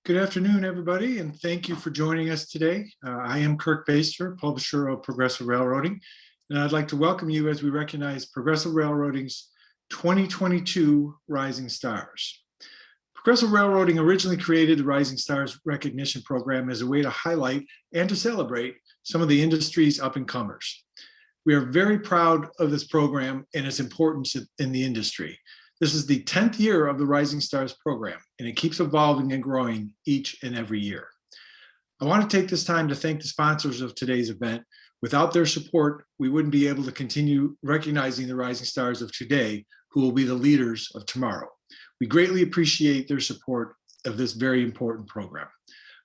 Good afternoon, everybody, and thank you for joining us today. I am Kirk Baster, publisher of Progressive Railroading, and I'd like to welcome you as we recognize Progressive Railroading's 2022 Rising Stars. Progressive Railroading originally created the Rising Stars Recognition Program as a way to highlight and to celebrate some of the industry's up-and-comers. We are very proud of this program and its importance in the industry. This is the 10th year of the Rising Stars program, and it keeps evolving and growing each and every year. I want to take this time to thank the sponsors of today's event. Without their support, we wouldn't be able to continue recognizing the Rising Stars of today, who will be the leaders of tomorrow. We greatly appreciate their support of this very important program.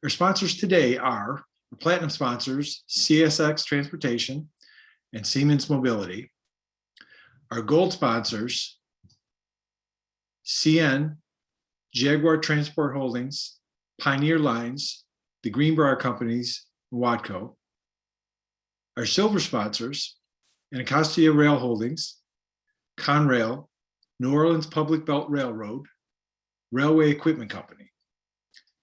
Our sponsors today are the Platinum sponsors, CSX Transportation and Siemens Mobility. Our Gold sponsors, CN, Jaguar Transport Holdings, Pioneer Lines, the Greenbrier Companies, and Watco. Our silver sponsors, Anacostia Rail Holdings, Conrail, New Orleans Public Belt Railroad, Railway Equipment Company.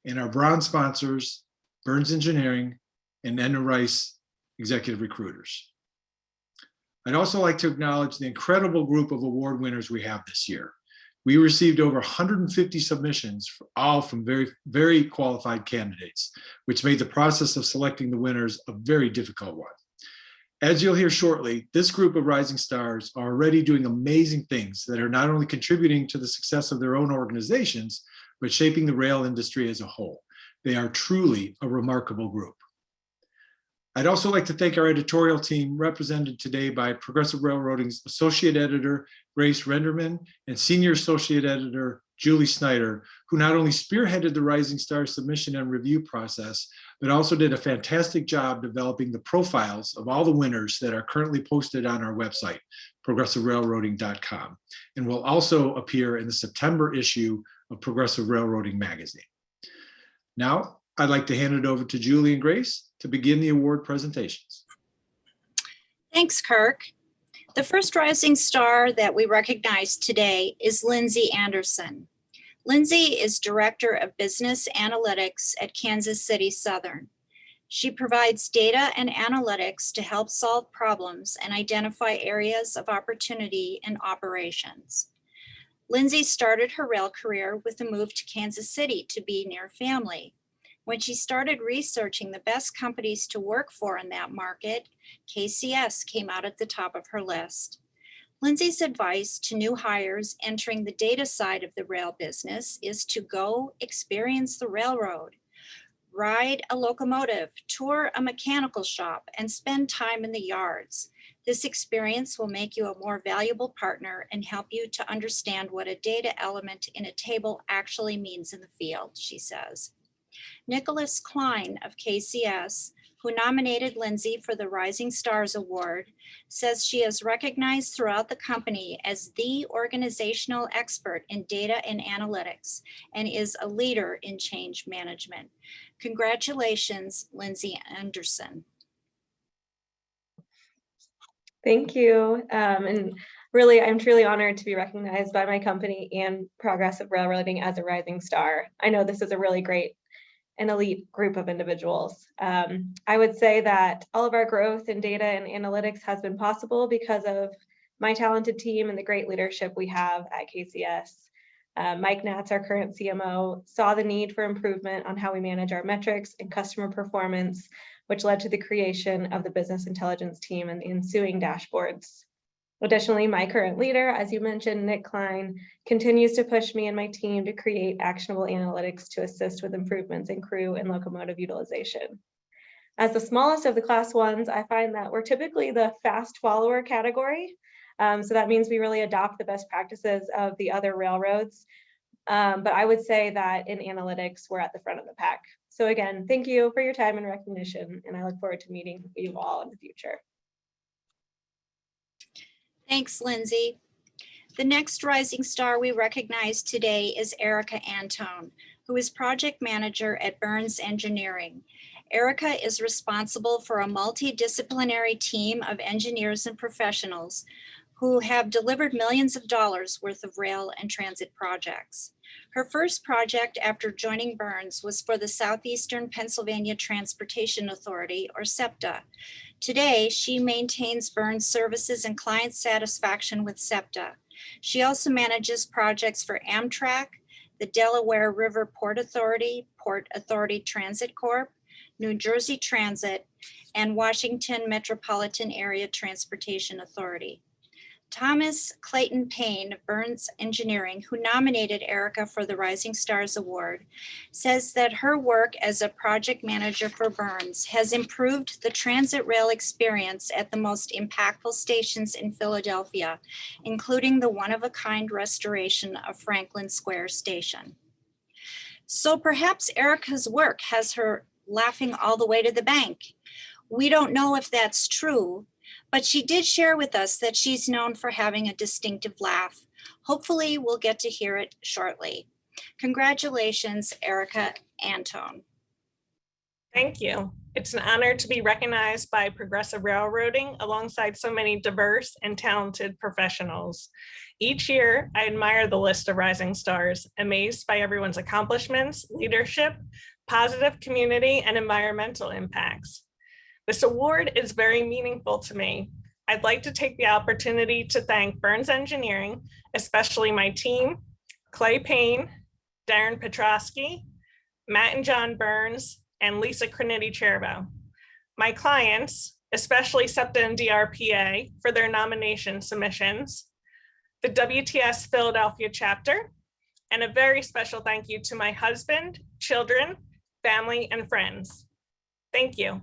And our bronze sponsors, Burns Engineering and Edna Rice Executive Recruiters. I'd also like to acknowledge the incredible group of award winners we have this year. We received over 150 submissions, all from very, very qualified candidates, which made the process of selecting the winners a very difficult one. As you'll hear shortly, this group of Rising Stars are already doing amazing things that are not only contributing to the success of their own organizations, but shaping the rail industry as a whole. They are truly a remarkable group. I'd also like to thank our editorial team, represented today by Progressive Railroading's Associate Editor, Grace Renderman, and Senior Associate Editor, Julie Snyder, who not only spearheaded the Rising Star submission and review process, but also did a fantastic job developing the profiles of all the winners that are currently posted on our website, progressiverailroading.com, and will also appear in the September issue of Progressive Railroading magazine. Now, I'd like to hand it over to Julie and Grace to begin the award presentations. Thanks, Kirk. The first Rising Star that we recognize today is Lindsay Anderson. Lindsay is Director of Business Analytics at Kansas City Southern. She provides data and analytics to help solve problems and identify areas of opportunity in operations. Lindsay started her rail career with a move to Kansas City to be near family. When she started researching the best companies to work for in that market, KCS came out at the top of her list. Lindsay's advice to new hires entering the data side of the rail business is to go experience the railroad, ride a locomotive, tour a mechanical shop, and spend time in the yards. This experience will make you a more valuable partner and help you to understand what a data element in a table actually means in the field, she says. Nicholas Klein of KCS, who nominated Lindsay for the Rising Stars Award, says she is recognized throughout the company as the organizational expert in data and analytics and is a leader in change management. Congratulations, Lindsay Anderson. Thank you. And really, I'm truly honored to be recognized by my company and Progressive Railroading as a Rising Star. I know this is a really great an elite group of individuals. I would say that all of our growth in data and analytics has been possible because of my talented team and the great leadership we have at KCS. Mike Natz, our current CMO, saw the need for improvement on how we manage our metrics and customer performance, which led to the creation of the business intelligence team and the ensuing dashboards. Additionally, my current leader, as you mentioned, Nick Klein, continues to push me and my team to create actionable analytics to assist with improvements in crew and locomotive utilization. As the smallest of the class ones, I find that we're typically the fast follower category. So that means we really adopt the best practices of the other railroads. But I would say that in analytics, we're at the front of the pack. So again, thank you for your time and recognition, and I look forward to meeting you all in the future. Thanks, Lindsay. The next Rising Star we recognize today is Erica Antone, who is project manager at Burns Engineering. Erica is responsible for a multidisciplinary team of engineers and professionals who have delivered millions of dollars worth of rail and transit projects. Her first project after joining Burns was for the Southeastern Pennsylvania Transportation Authority, or SEPTA. Today, she maintains Burns services and client satisfaction with SEPTA. She also manages projects for Amtrak, the Delaware River Port Authority, Port Authority Transit Corp., New Jersey Transit, and Washington Metropolitan Area Transportation Authority. Thomas Clayton Payne of Burns Engineering, who nominated Erica for the Rising Stars Award, says that her work as a project manager for Burns has improved the transit rail experience at the most impactful stations in Philadelphia, including the one-of-a-kind restoration of Franklin Square Station. So perhaps Erica's work has her laughing all the way to the bank. We don't know if that's true, but she did share with us that she's known for having a distinctive laugh. Hopefully, we'll get to hear it shortly. Congratulations, Erica Antone. Thank you. It's an honor to be recognized by Progressive Railroading alongside so many diverse and talented professionals. Each year, I admire the list of rising stars, amazed by everyone's accomplishments, leadership, positive community, and environmental impacts. This award is very meaningful to me. I'd like to take the opportunity to thank Burns Engineering, especially my team, Clay Payne, Darren Petrosky, Matt and John Burns, and Lisa Crinity-Chervo. My clients, especially SEPTA and DRPA, for their nomination submissions, the WTS Philadelphia chapter, and a very special thank you to my husband, children, family, and friends. Thank you.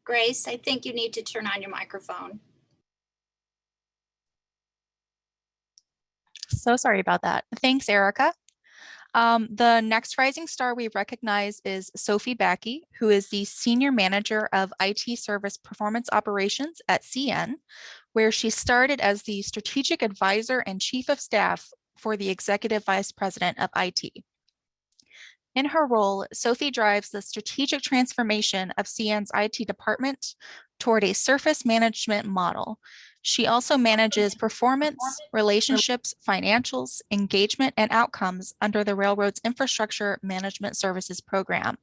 Grace, I think you need to turn on your microphone. So sorry about that. Thanks, Erica. The next rising star we recognize is Sophie Backey, who is the Senior Manager of IT Service Performance Operations at CN, where she started as the Strategic Advisor and Chief of Staff for the Executive Vice President of IT. In her role, Sophie drives the strategic transformation of CN's IT department toward a surface management model. She also manages performance, relationships, financials, engagement, and outcomes under the railroad's Infrastructure Management Services program.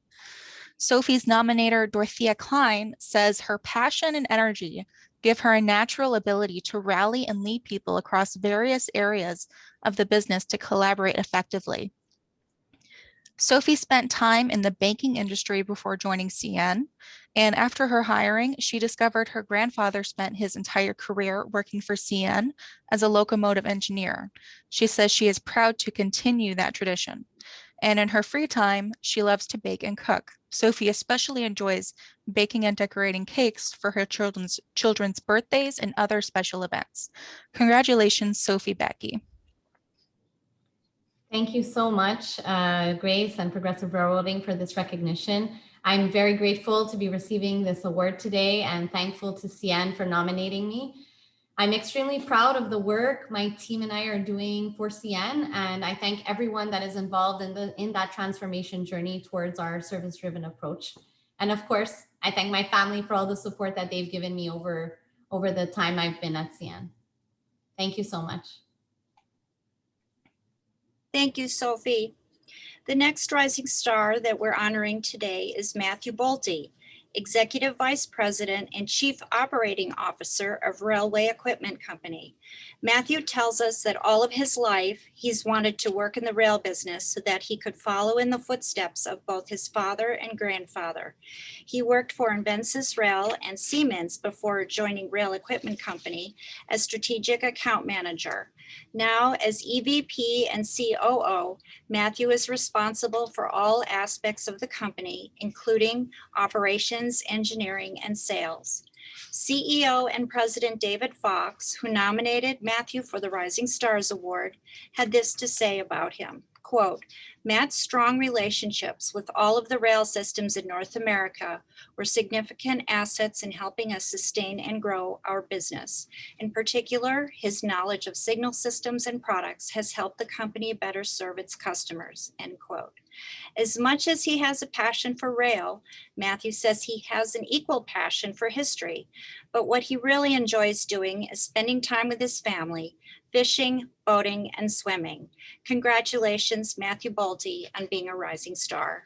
Sophie's nominator, Dorothea Klein, says her passion and energy give her a natural ability to rally and lead people across various areas of the business to collaborate effectively. Sophie spent time in the banking industry before joining CN, and after her hiring, she discovered her grandfather spent his entire career working for CN as a locomotive engineer. She says she is proud to continue that tradition. And in her free time, she loves to bake and cook. Sophie especially enjoys baking and decorating cakes for her children's birthdays and other special events. Congratulations, Sophie Backey. Thank you so much, Grace and Progressive Railroading, for this recognition. I'm very grateful to be receiving this award today and thankful to CN for nominating me. I'm extremely proud of the work my team and I are doing for CN, and I thank everyone that is involved in that transformation journey towards our service-driven approach. And of course, I thank my family for all the support that they've given me over the time I've been at CN. Thank you so much. Thank you, Sophie. The next rising star that we're honoring today is Matthew Bolte, Executive Vice President and Chief Operating Officer of Railway Equipment Company. Matthew tells us that all of his life, he's wanted to work in the rail business so that he could follow in the footsteps of both his father and grandfather. He worked for Invensys Rail and Siemens before joining Rail Equipment Company as Strategic Account Manager. Now, as EVP and COO, Matthew is responsible for all aspects of the company, including operations, engineering, and sales. CEO and President David Fox, who nominated Matthew for the Rising Stars Award, had this to say about him. Quote, Matt's strong relationships with all of the rail systems in North America were significant assets in helping us sustain and grow our business. In particular, his knowledge of signal systems and products has helped the company better serve its customers, end quote. As much as he has a passion for rail, Matthew says he has an equal passion for history. But what he really enjoys doing is spending time with his family, fishing, boating, and swimming. Congratulations, Matthew Bolte, on being a rising star.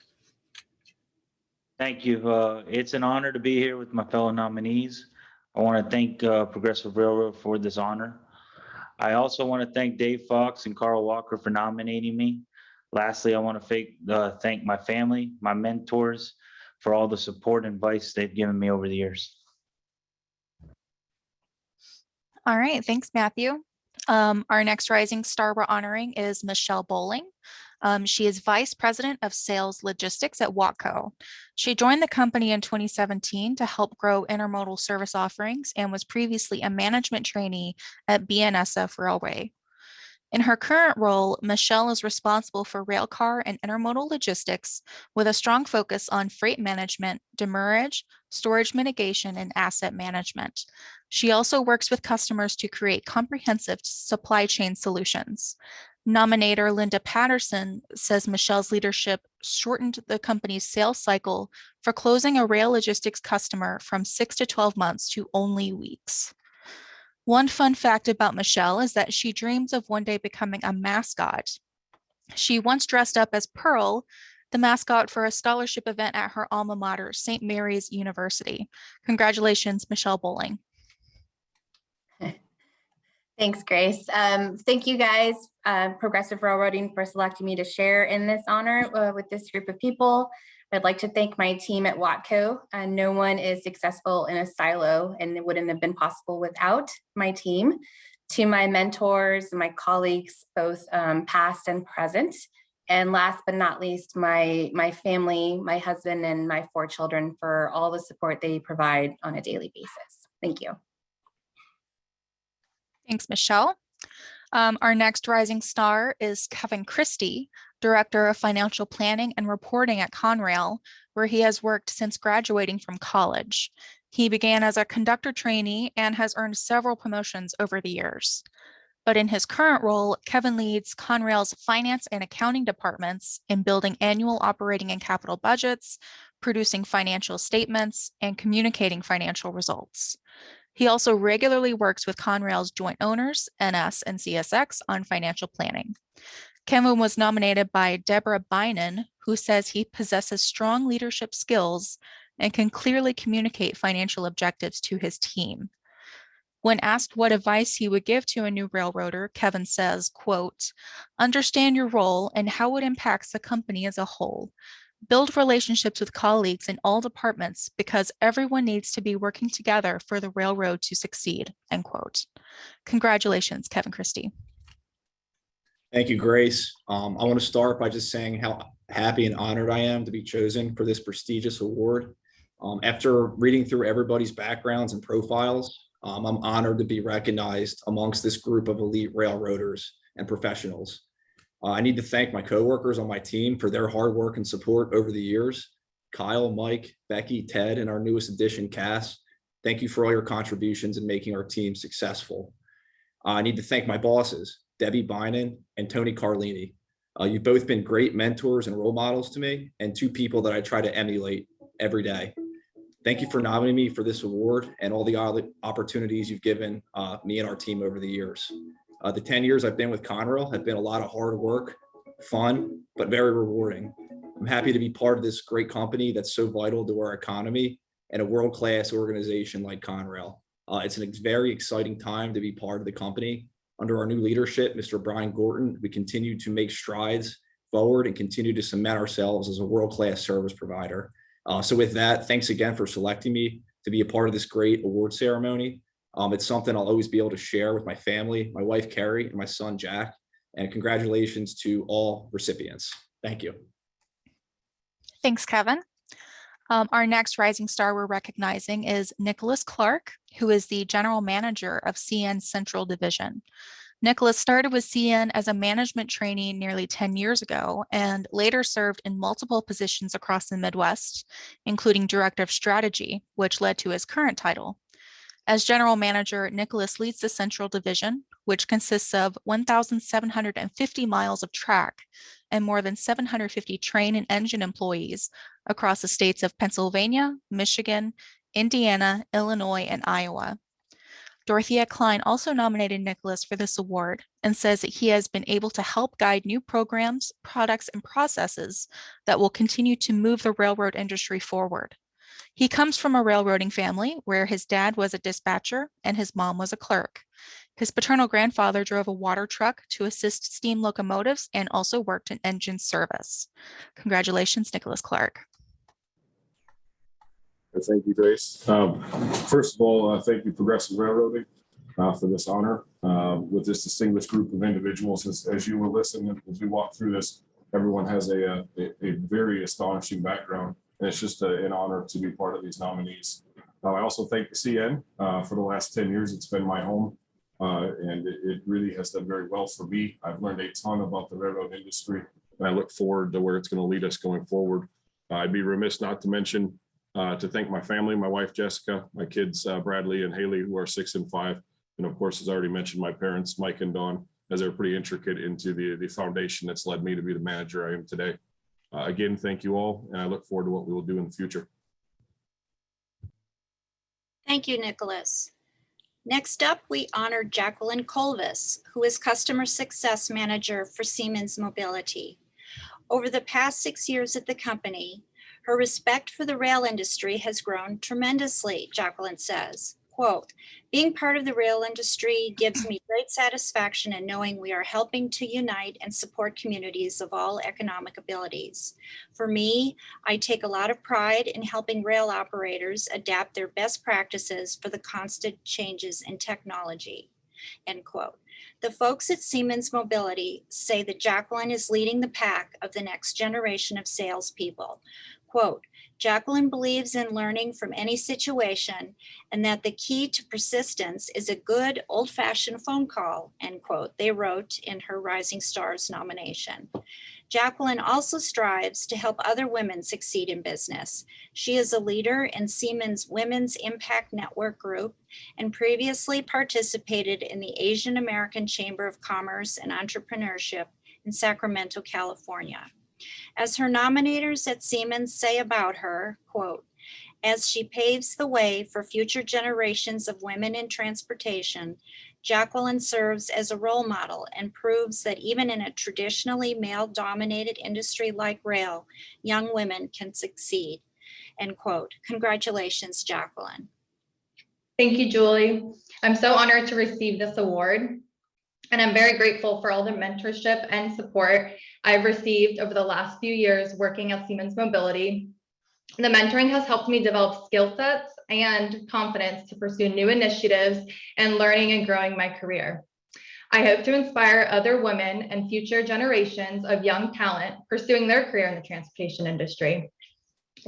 Thank you. It's an honor to be here with my fellow nominees. I want to thank Progressive Railroad for this honor. I also want to thank Dave Fox and Carl Walker for nominating me. Lastly, I want to thank my family, my mentors, for all the support and advice they've given me over the years. All right, thanks, Matthew. Our next rising star we're honoring is Michelle Bowling. She is Vice President of Sales Logistics at Watco. She joined the company in 2017 to help grow intermodal service offerings and was previously a management trainee at BNSF Railway. In her current role, Michelle is responsible for railcar and intermodal logistics with a strong focus on freight management, demurrage, storage mitigation, and asset management. She also works with customers to create comprehensive supply chain solutions. Nominator Linda Patterson says Michelle's leadership shortened the company's sales cycle for closing a rail logistics customer from 6 to 12 months to only weeks. One fun fact about Michelle is that she dreams of one day becoming a mascot. She once dressed up as Pearl, the mascot for a scholarship event at her alma mater, St. Mary's University. Congratulations, Michelle Bowling. Thanks, Grace. Thank you guys, Progressive Railroading, for selecting me to share in this honor with this group of people. I'd like to thank my team at Watco. No one is successful in a silo, and it wouldn't have been possible without my team. To my mentors, my colleagues, both past and present. And last but not least, my family, my husband, and my 4 children for all the support they provide on a daily basis. Thank you. Thanks, Michelle. Our next rising star is Kevin Christie, Director of Financial Planning and Reporting at Conrail, where he has worked since graduating from college. He began as a conductor trainee and has earned several promotions over the years. But in his current role, Kevin leads Conrail's finance and accounting departments in building annual operating and capital budgets, producing financial statements, and communicating financial results. He also regularly works with Conrail's joint owners, NS and CSX, on financial planning. Kevin was nominated by Deborah Bynan, who says he possesses strong leadership skills and can clearly communicate financial objectives to his team. When asked what advice he would give to a new railroader, Kevin says, quote, "Understand your role and how it impacts the company as a whole. Build relationships with colleagues in all departments because everyone needs to be working together for the railroad to succeed," end quote. Congratulations, Kevin Christie. Thank you, Grace. I want to start by just saying how happy and honored I am to be chosen for this prestigious award. After reading through everybody's backgrounds and profiles, I'm honored to be recognized amongst this group of elite railroaders and professionals. I need to thank my coworkers on my team for their hard work and support over the years. Kyle, Mike, Becky, Ted, and our newest addition, Cass. Thank you for all your contributions in making our team successful. I need to thank my bosses, Debbie Bynan and Tony Carlini. You've both been great mentors and role models to me, and 2 people that I try to emulate every day. Thank you for nominating me for this award and all the opportunities you've given me and our team over the years. The 10 years I've been with Conrail have been a lot of hard work, fun, but very rewarding. I'm happy to be part of this great company that's so vital to our economy and a world-class organization like Conrail. It's a very exciting time to be part of the company. Under our new leadership, Mr. Brian Gorton, we continue to make strides forward and continue to cement ourselves as a world-class service provider. So with that, thanks again for selecting me to be a part of this great award ceremony. It's something I'll always be able to share with my family, my wife, Carrie, and my son, Jack. And congratulations to all recipients. Thank you. Thanks, Kevin. Our next rising star we're recognizing is Nicholas Clark, who is the General Manager of CN Central Division. Nicholas started with CN as a management trainee nearly 10 years ago and later served in multiple positions across the Midwest, including Director of Strategy, which led to his current title. As General Manager, Nicholas leads the Central Division, which consists of 1,750 miles of track, and more than 750 train and engine employees across the states of Pennsylvania, Michigan, Indiana, Illinois, and Iowa. Dorothea Klein also nominated Nicholas for this award and says that he has been able to help guide new programs, products, and processes that will continue to move the railroad industry forward. He comes from a railroading family where his dad was a dispatcher and his mom was a clerk. His paternal grandfather drove a water truck to assist steam locomotives and also worked in engine service. Congratulations, Nicholas Clark. Thank you, Grace. First of all, thank you, Progressive Railroading, for this honor with this distinguished group of individuals. As you will listen, as we walk through this, everyone has a very astonishing background, and it's just an honor to be part of these nominees. I also thank the CN for the last 10 years. It's been my home, and it really has done very well for me. I've learned a ton about the railroad industry, and I look forward to where it's going to lead us going forward. I'd be remiss not to mention to thank my family, my wife, Jessica, my kids, Bradley and Haley, who are 6 and 5. And of course, as I already mentioned, my parents, Mike and Dawn, as they're pretty intricate into the foundation that's led me to be the manager I am today. Again, thank you all, and I look forward to what we will do in the future. Thank you, Nicholas. Next up, we honor Jacqueline Colvis, who is Customer Success Manager for Siemens Mobility. Over the past 6 years at the company, her respect for the rail industry has grown tremendously, Jacqueline says. Quote, being part of the rail industry gives me great satisfaction in knowing we are helping to unite and support communities of all economic abilities. For me, I take a lot of pride in helping rail operators adapt their best practices for the constant changes in technology, end quote. The folks at Siemens Mobility say that Jacqueline is leading the pack of the next generation of salespeople. Quote, Jacqueline believes in learning from any situation and that the key to persistence is a good old-fashioned phone call, end quote, they wrote in her Rising Stars nomination. Jacqueline also strives to help other women succeed in business. She is a leader in Siemens Women's Impact Network Group and previously participated in the Asian American Chamber of Commerce and Entrepreneurship in Sacramento, California. As her nominators at Siemens say about her, quote, as she paves the way for future generations of women in transportation, Jacqueline serves as a role model and proves that even in a traditionally male-dominated industry like rail, young women can succeed, end quote. Congratulations, Jacqueline. Thank you, Julie. I'm so honored to receive this award, and I'm very grateful for all the mentorship and support I've received over the last few years working at Siemens Mobility. The mentoring has helped me develop skill sets and confidence to pursue new initiatives and learning and growing my career. I hope to inspire other women and future generations of young talent pursuing their career in the transportation industry.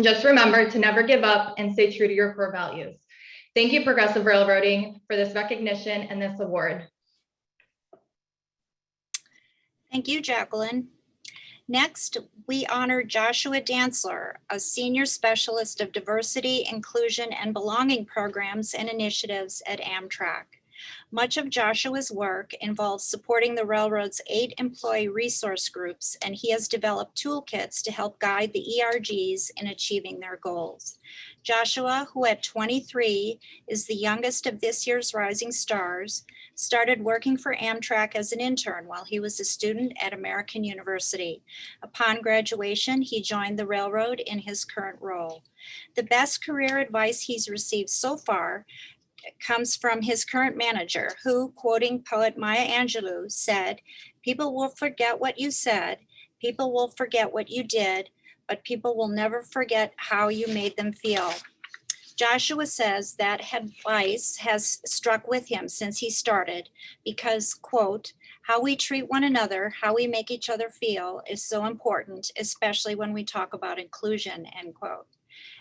Just remember to never give up and stay true to your core values. Thank you, Progressive Railroading, for this recognition and this award. Thank you, Jacqueline. Next, we honor Joshua Dantzler, a Senior Specialist of Diversity, Inclusion, and Belonging Programs and Initiatives at Amtrak. Much of Joshua's work involves supporting the railroad's 8 employee resource groups, and he has developed toolkits to help guide the ERGs in achieving their goals. Joshua, who at 23 is the youngest of this year's Rising Stars, started working for Amtrak as an intern while he was a student at American University. Upon graduation, he joined the railroad in his current role. The best career advice he's received so far comes from his current manager, who, quoting poet Maya Angelou, said, "People will forget what you said, people will forget what you did, but people will never forget how you made them feel." Joshua says that advice has struck with him since he started because, quote, how we treat one another, how we make each other feel is so important, especially when we talk about inclusion, end quote.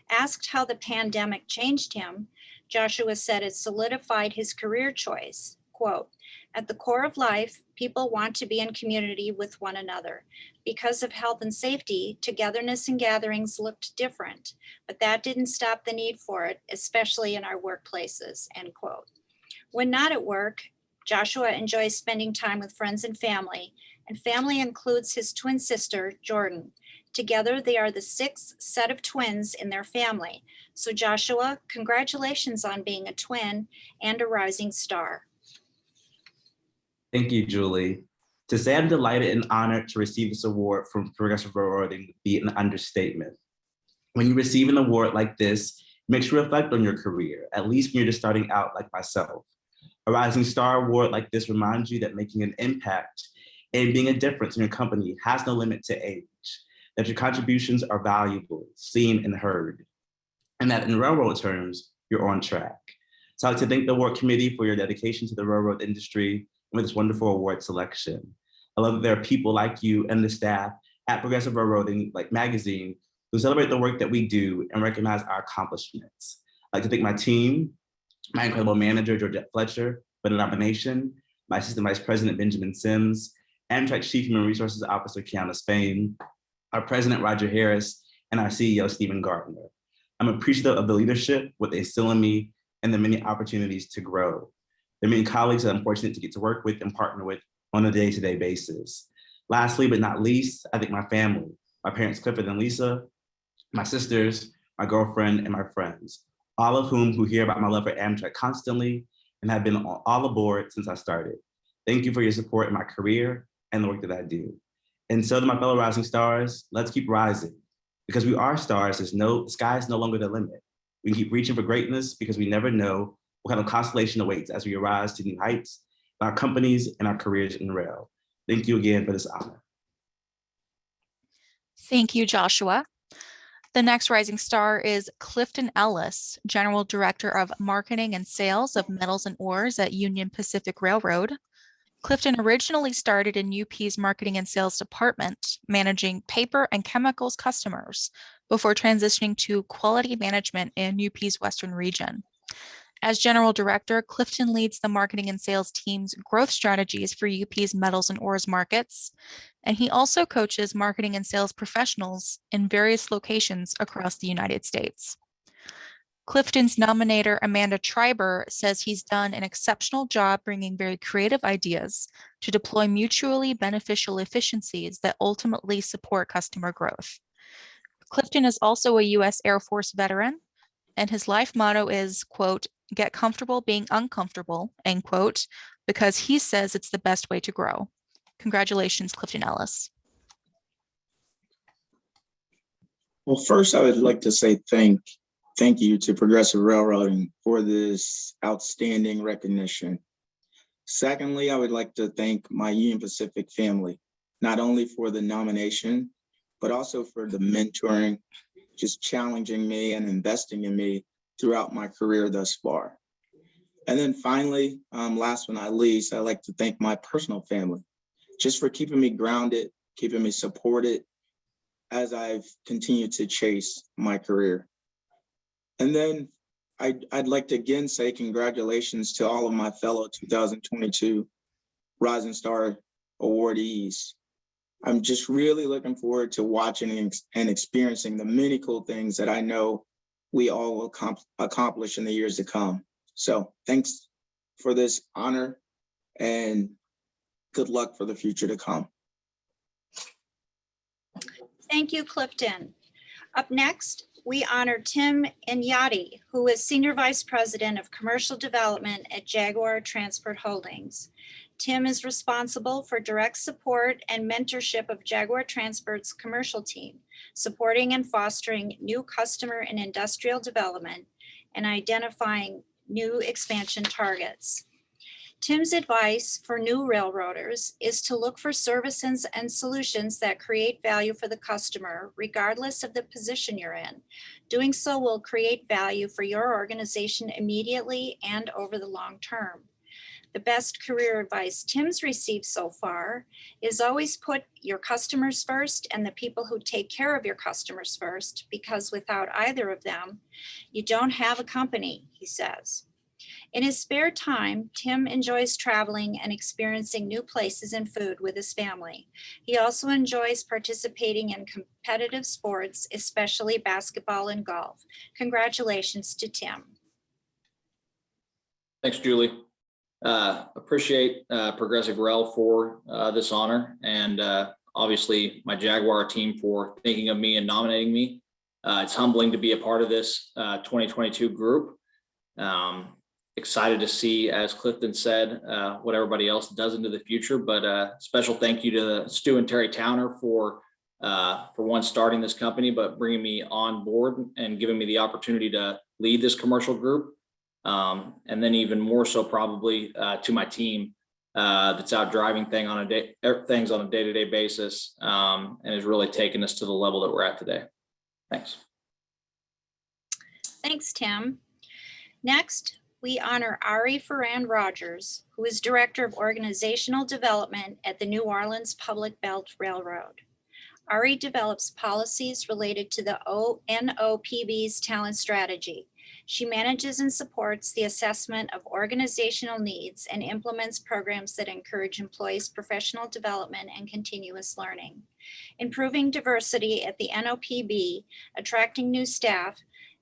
Asked how the pandemic changed him, Joshua said it solidified his career choice. Quote, at the core of life, people want to be in community with one another. Because of health and safety, togetherness and gatherings looked different, but that didn't stop the need for it, especially in our workplaces, end quote. When not at work, Joshua enjoys spending time with friends and family and family includes his twin sister, Jordan. Together, they are the sixth set of twins in their family. So Joshua, congratulations on being a twin and a rising star. Thank you, Julie. To say I'm delighted and honored to receive this award from Progressive Railroading would be an understatement. When you receive an award like this, it makes you reflect on your career, at least when you're just starting out like myself. A Rising Star award like this reminds you that making an impact and being a difference in your company has no limit to age, that your contributions are valuable, seen and heard, and that in railroad terms, you're on track. So I'd like to thank the award committee for your dedication to the railroad industry and with this wonderful award selection. I love that there are people like you and the staff at Progressive Railroading, like magazine, who celebrate the work that we do and recognize our accomplishments. I'd like to thank my team, my incredible manager, Georgette Fletcher, for the nomination, my Assistant Vice President, Benjamin Sims, Amtrak Chief Human Resources Officer, Kiana Spain, our President, Roger Harris, and our CEO, Stephen Gardner. I'm appreciative of the leadership, what they instill in me, and the many opportunities to grow. There are many colleagues that I'm fortunate to get to work with and partner with on a day-to-day basis. Lastly, but not least, I thank my family, my parents, Clifford and Lisa, my sisters, my girlfriend, and my friends, all of whom who hear about my love for Amtrak constantly and have been all aboard since I started. Thank you for your support in my career and the work that I do. And so to my fellow rising stars, let's keep rising. Because we are stars, the sky is no longer the limit. We can keep reaching for greatness because we never know what kind of constellation awaits as we arise to new heights in our companies and our careers in rail. Thank you again for this honor. Thank you, Joshua. The next rising star is Clifton Ellis, General Director of Marketing and Sales of Metals and Ores at Union Pacific Railroad. Clifton originally started in UP's Marketing and Sales Department, managing paper and chemicals customers before transitioning to quality management in UP's Western region. As General Director, Clifton leads the marketing and sales team's growth strategies for UP's metals and ores markets, and he also coaches marketing and sales professionals in various locations across the United States. Clifton's nominator, Amanda Triber, says he's done an exceptional job bringing very creative ideas to deploy mutually beneficial efficiencies that ultimately support customer growth. Clifton is also a U.S. Air Force veteran, and his life motto is, quote, "Get comfortable being uncomfortable," end quote, because he says it's the best way to grow. Congratulations, Clifton Ellis. Well, first, I would like to say thank you to Progressive Railroading for this outstanding recognition. Secondly, I would like to thank my Union Pacific family, not only for the nomination, but also for the mentoring, just challenging me and investing in me throughout my career thus far. And then finally, last but not least, I'd like to thank my personal family, just for keeping me grounded, keeping me supported as I've continued to chase my career. And then I'd like to again say congratulations to all of my fellow 2022 Rising Star awardees. I'm just really looking forward to watching and experiencing the many cool things that I know we all will accomplish in the years to come. So thanks for this honor and good luck for the future to come. Thank you, Clifton. Up next, we honor Tim Inyati, who is Senior Vice President of Commercial Development at Jaguar Transport Holdings. Tim is responsible for direct support and mentorship of Jaguar Transport's commercial team, supporting and fostering new customer and industrial development and identifying new expansion targets. Tim's advice for new railroaders is to look for services and solutions that create value for the customer, regardless of the position you're in. Doing so will create value for your organization immediately and over the long term. The best career advice Tim's received so far is always put your customers first and the people who take care of your customers first, because without either of them, you don't have a company, he says. In his spare time, Tim enjoys traveling and experiencing new places and food with his family. He also enjoys participating in competitive sports, especially basketball and golf. Congratulations to Tim. Thanks, Julie. Appreciate Progressive Rail for this honor, and obviously my Jaguar team for thinking of me and nominating me. It's humbling to be a part of this 2022 group. Excited to see, as Clifton said, what everybody else does into the future. But special thank you to Stu and Terry Towner for one, starting this company, but bringing me on board and giving me the opportunity to lead this commercial group. And then even more so probably to my team that's out driving things on a day-to-day basis, and has really taken us to the level that we're at today. Thanks. Thanks, Tim. Next, we honor Ari Ferrand Rogers, who is Director of Organizational Development at the New Orleans Public Belt Railroad. Ari develops policies related to the NOPB's talent strategy. She manages and supports the assessment of organizational needs and implements programs that encourage employees' professional development and continuous learning. Improving diversity at the NOPB, attracting new staff,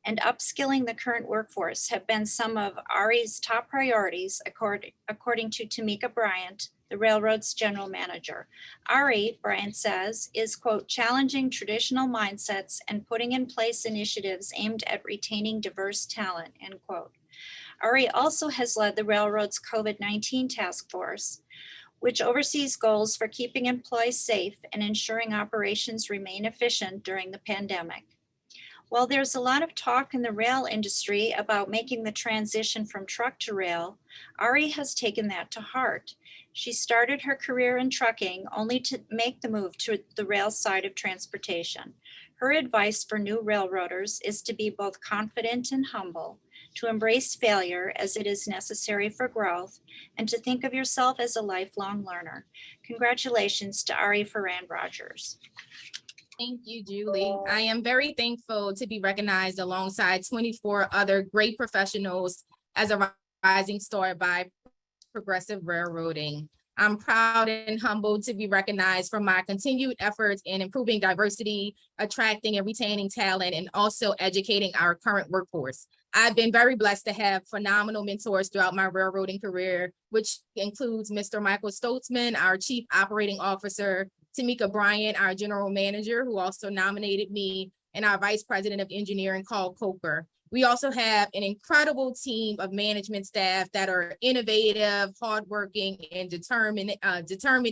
and upskilling the current workforce have been some of Ari's top priorities, according to Tamika Bryant, the railroad's general manager. Ari, Bryant says, is, quote, challenging traditional mindsets and putting in place initiatives aimed at retaining diverse talent, end quote. Ari also has led the railroad's COVID-19 task force, which oversees goals for keeping employees safe and ensuring operations remain efficient during the pandemic. While there's a lot of talk in the rail industry about making the transition from truck to rail, Ari has taken that to heart. She started her career in trucking only to make the move to the rail side of transportation. Her advice for new railroaders is to be both confident and humble, to embrace failure as it is necessary for growth, and to think of yourself as a lifelong learner. Congratulations to Ari Ferrand Rogers. Thank you, Julie. I am very thankful to be recognized alongside 24 other great professionals as a rising star by Progressive Railroading. I'm proud and humbled to be recognized for my continued efforts in improving diversity, attracting and retaining talent, and also educating our current workforce. I've been very blessed to have phenomenal mentors throughout my railroading career, which includes Mr. Michael Stoltzman, our Chief Operating Officer, Tamika Bryant, our General Manager, who also nominated me, and our Vice President of Engineering, Carl Coker. We also have an incredible team of management staff that are innovative, hardworking, and determined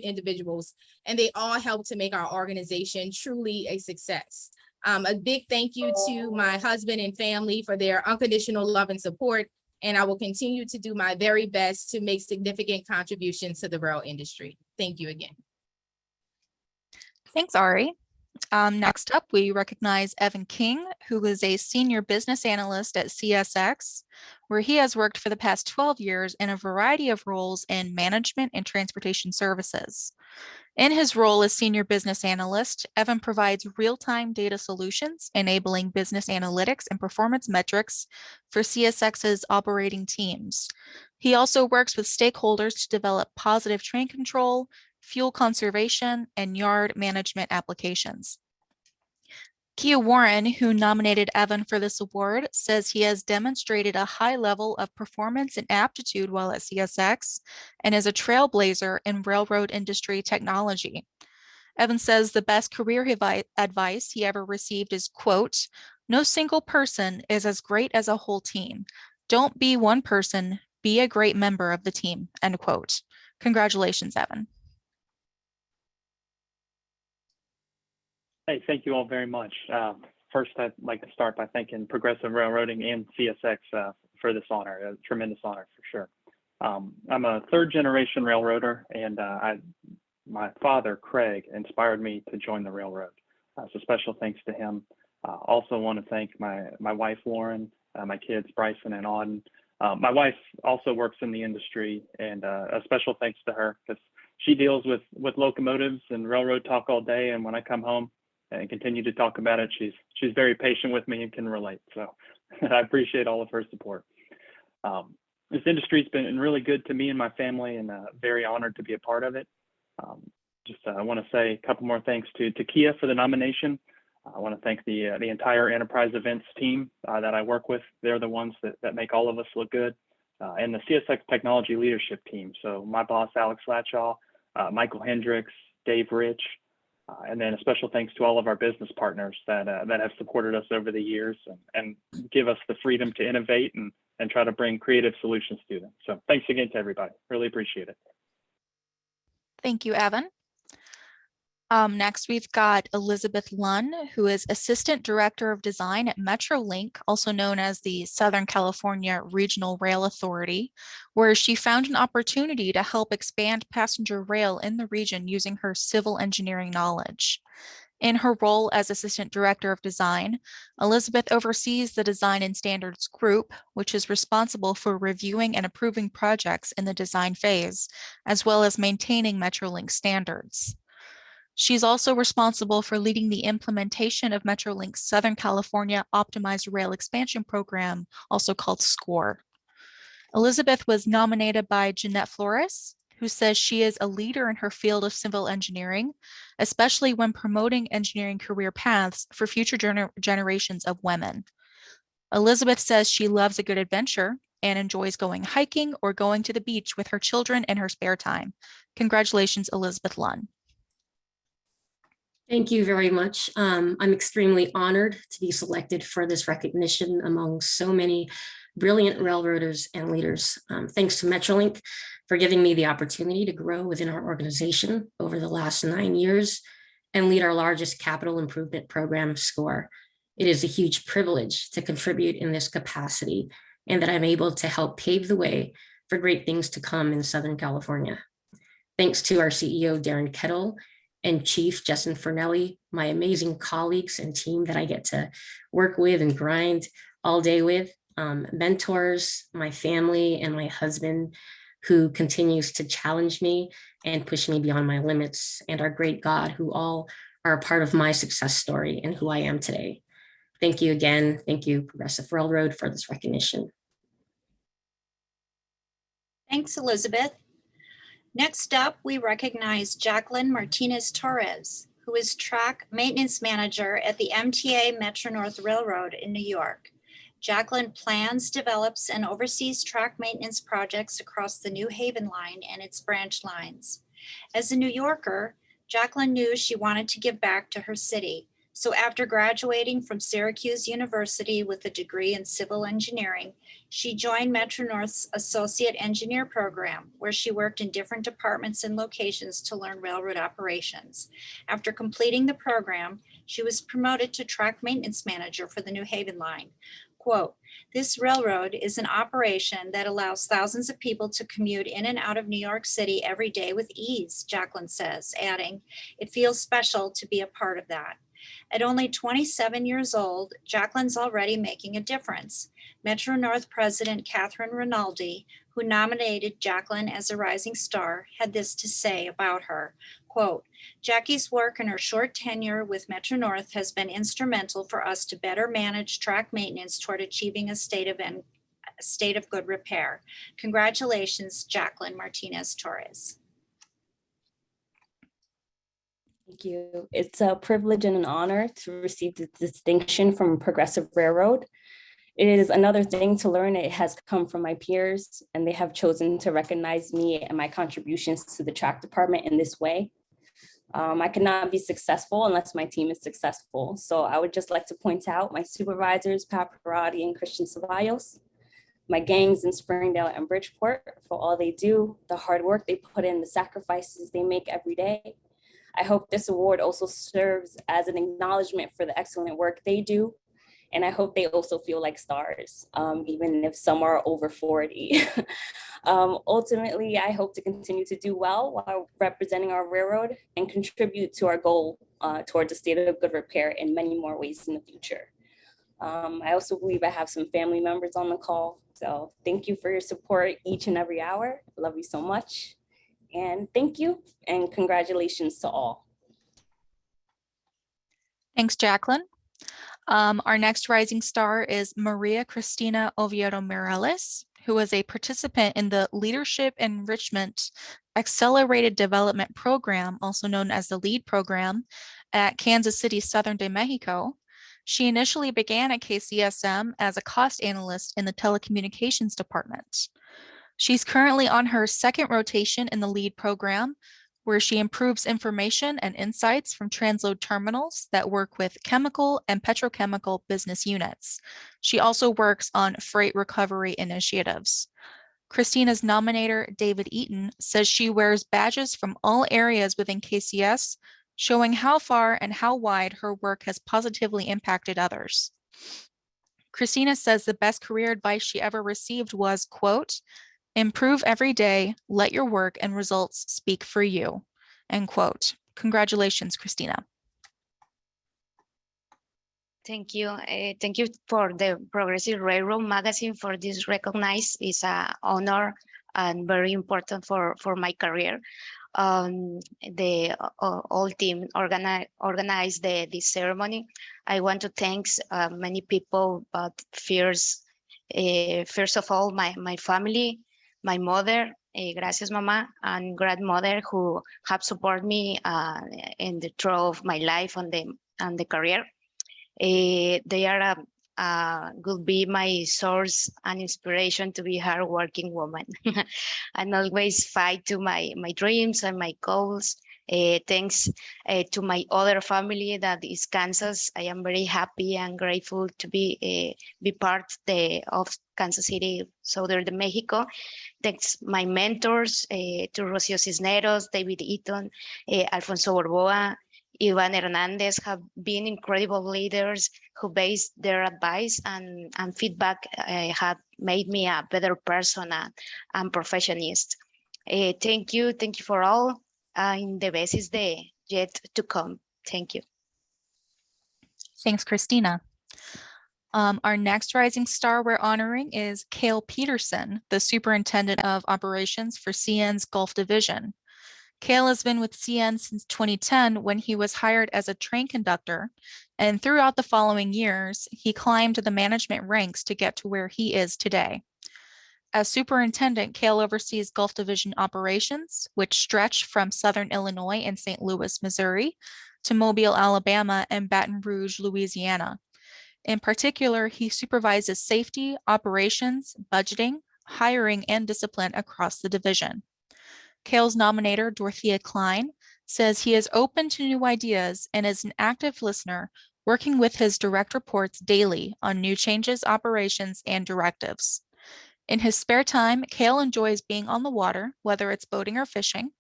individuals, and they all help to make our organization truly a success. A big thank you to my husband and family for their unconditional love and support, and I will continue to do my very best to make significant contributions to the rail industry. Thank you again. Thanks, Ari. Next up, we recognize Evan King, who is a senior business analyst at CSX, where he has worked for the past 12 years in a variety of roles in management and transportation services. In his role as senior business analyst, Evan provides real-time data solutions, enabling business analytics and performance metrics for CSX's operating teams. He also works with stakeholders to develop positive train control, fuel conservation, and yard management applications. Kia Warren, who nominated Evan for this award, says he has demonstrated a high level of performance and aptitude while at CSX and is a trailblazer in railroad industry technology. Evan says the best career advice he ever received is, quote, no single person is as great as a whole team. Don't be one person, be a great member of the team, end quote. Congratulations, Evan. Hey, thank you all very much. First, I'd like to start by thanking Progressive Railroading and CSX for this honor, a tremendous honor for sure. I'm a third generation railroader, and my father, Craig, inspired me to join the railroad. So special thanks to him. Also want to thank my wife, Lauren, my kids, Bryson and Auden. My wife also works in the industry, and a special thanks to her because she deals with locomotives and railroad talk all day. And when I come home and continue to talk about it, she's very patient with me and can relate. So I appreciate all of her support. This industry's been really good to me and my family, and very honored to be a part of it. I want to say a couple more thanks to Kia for the nomination. I want to thank the entire Enterprise Events team that I work with. They're the ones that make all of us look good. and the CSX Technology Leadership Team. So my boss, Alex Latshaw, Michael Hendricks, Dave Rich, and then a special thanks to all of our business partners that have supported us over the years and give us the freedom to innovate and try to bring creative solutions to them. So thanks again to everybody. Really appreciate it. Thank you, Evan. Next, we've got Elizabeth Lunn, who is Assistant Director of Design at Metrolink, also known as the Southern California Regional Rail Authority, where she found an opportunity to help expand passenger rail in the region using her civil engineering knowledge. In her role as Assistant Director of Design, Elizabeth oversees the Design and Standards Group, which is responsible for reviewing and approving projects in the design phase, as well as maintaining Metrolink standards. She's also responsible for leading the implementation of Metrolink's Southern California Optimized Rail Expansion Program, also called SCORE. Elizabeth was nominated by Jeanette Flores, who says she is a leader in her field of civil engineering, especially when promoting engineering career paths for future generations of women. Elizabeth says she loves a good adventure and enjoys going hiking or going to the beach with her children in her spare time. Congratulations, Elizabeth Lunn. Thank you very much. I'm extremely honored to be selected for this recognition among so many brilliant railroaders and leaders. Thanks to Metrolink for giving me the opportunity to grow within our organization over the last 9 years and lead our largest capital improvement program, SCORE. It is a huge privilege to contribute in this capacity and that I'm able to help pave the way for great things to come in Southern California. Thanks to our CEO, Darren Kettle, and Chief Justin Fernelli, my amazing colleagues and team that I get to work with and grind all day with, mentors, my family, and my husband, who continues to challenge me and push me beyond my limits, and our great God, who all are a part of my success story and who I am today. Thank you again. Thank you, Progressive Railroad, for this recognition. Thanks, Elizabeth. Next up, we recognize Jacqueline Martinez Torres, who is Track Maintenance Manager at the MTA Metro-North Railroad in New York. Jacqueline plans, develops, and oversees track maintenance projects across the New Haven line and its branch lines. As a New Yorker, Jacqueline knew she wanted to give back to her city. So after graduating from Syracuse University with a degree in civil engineering, she joined Metro-North's Associate Engineer Program, where she worked in different departments and locations to learn railroad operations. After completing the program, she was promoted to Track Maintenance Manager for the New Haven line. Quote, "This railroad is an operation that allows thousands of people to commute in and out of New York City every day with ease," Jacqueline says, adding, "It feels special to be a part of that." At only 27 years old, Jacqueline's already making a difference. Metro-North President Catherine Rinaldi, who nominated Jacqueline as a rising star, had this to say about her. Quote, "Jackie's work and her short tenure with Metro-North has been instrumental for us to better manage track maintenance toward achieving a state of good repair. Congratulations, Jacqueline Martinez Torres." Thank you. It's a privilege and an honor to receive the distinction from Progressive Railroad. It is another thing to learn. It has come from my peers, and they have chosen to recognize me and my contributions to the track department in this way. I cannot be successful unless my team is successful. So I would just like to point out my supervisors, Pat Parati and Christian Ceballos, my gangs in Springdale and Bridgeport for all they do, the hard work they put in, the sacrifices they make every day. I hope this award also serves as an acknowledgement for the excellent work they do. And I hope they also feel like stars, even if some are over 40. Ultimately, I hope to continue to do well while representing our railroad and contribute to our goal towards a state of good repair in many more ways in the future. I also believe I have some family members on the call. So thank you for your support each and every hour. I love you so much. And thank you and congratulations to all. Thanks, Jacqueline. Our next rising star is Maria Cristina Oviedo Morales, who is a participant in the Leadership Enrichment Accelerated Development Program, also known as the LEAD program, at Kansas City Southern de Mexico. She initially began at KCSM as a cost analyst in the telecommunications department. She's currently on her second rotation in the LEAD program, where she improves information and insights from transload terminals that work with chemical and petrochemical business units. She also works on freight recovery initiatives. Christina's nominator, David Eaton, says she wears badges from all areas within KCS, showing how far and how wide her work has positively impacted others. Christina says the best career advice she ever received was, quote, "Improve every day, let your work and results speak for you," end quote. Congratulations, Christina. Thank you. Thank you for the Progressive Railroad magazine for this recognize. It's an honor and very important for my career. The whole team organized this ceremony. I want to thank many people, but first of all, my family, my mother, gracias mama, and grandmother who have supported me in the through of my life and the career. They are could be my source and inspiration to be a hardworking woman and always fight to my dreams and my goals. Thanks to my other family that is Kansas. I am very happy and grateful to be part of Kansas City, Southern Mexico. Thanks my mentors, to Rocio Cisneros, David Eaton, Alfonso Borboa, Ivan Hernandez have been incredible leaders who based their advice and feedback have made me a better person and perfectionist. Thank you for all. And the best is yet to come. Thank you. Thanks, Christina. Our next rising star we're honoring is Cale Peterson, the Superintendent of Operations for CN's Gulf Division. Cale has been with CN since 2010 when he was hired as a train conductor, and throughout the following years, he climbed the management ranks to get to where he is today. As superintendent, Cale oversees Gulf Division operations, which stretch from Southern Illinois and St. Louis, Missouri, to Mobile, Alabama, and Baton Rouge, Louisiana. In particular, he supervises safety, operations, budgeting, hiring, and discipline across the division. Cale's nominator, Dorothea Klein, says he is open to new ideas and is an active listener, working with his direct reports daily on new changes, operations, and directives. In his spare time, Cale enjoys being on the water, whether it's boating or fishing,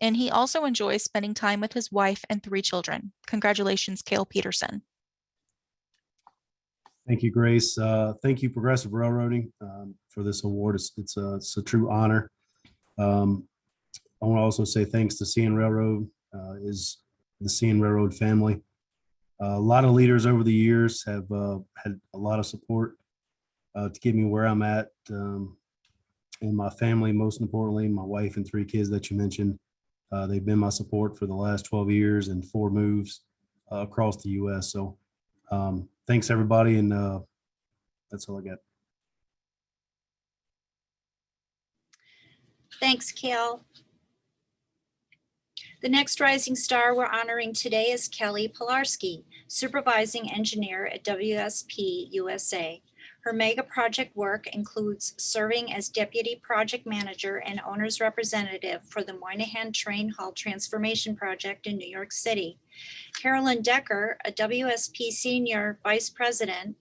and he also enjoys spending time with his wife and 3 children. Congratulations, Cale Peterson. Thank you, Grace. Thank you, Progressive Railroading, for this award. It's a true honor. I want to also say thanks to CN Railroad, is the CN Railroad family. A lot of leaders over the years have had a lot of support to get me where I'm at, and my family, most importantly, my wife and 3 kids that you mentioned. They've been my support for the last 12 years and 4 moves across the U.S. So thanks, everybody, and that's all I got. Thanks, Cale. The next rising star we're honoring today is Kelly Pilarski, Supervising Engineer at WSP USA. Her mega project work includes serving as Deputy Project Manager and Owner's Representative for the Moynihan Train Hall Transformation Project in New York City. Carolyn Decker, a WSP Senior Vice President,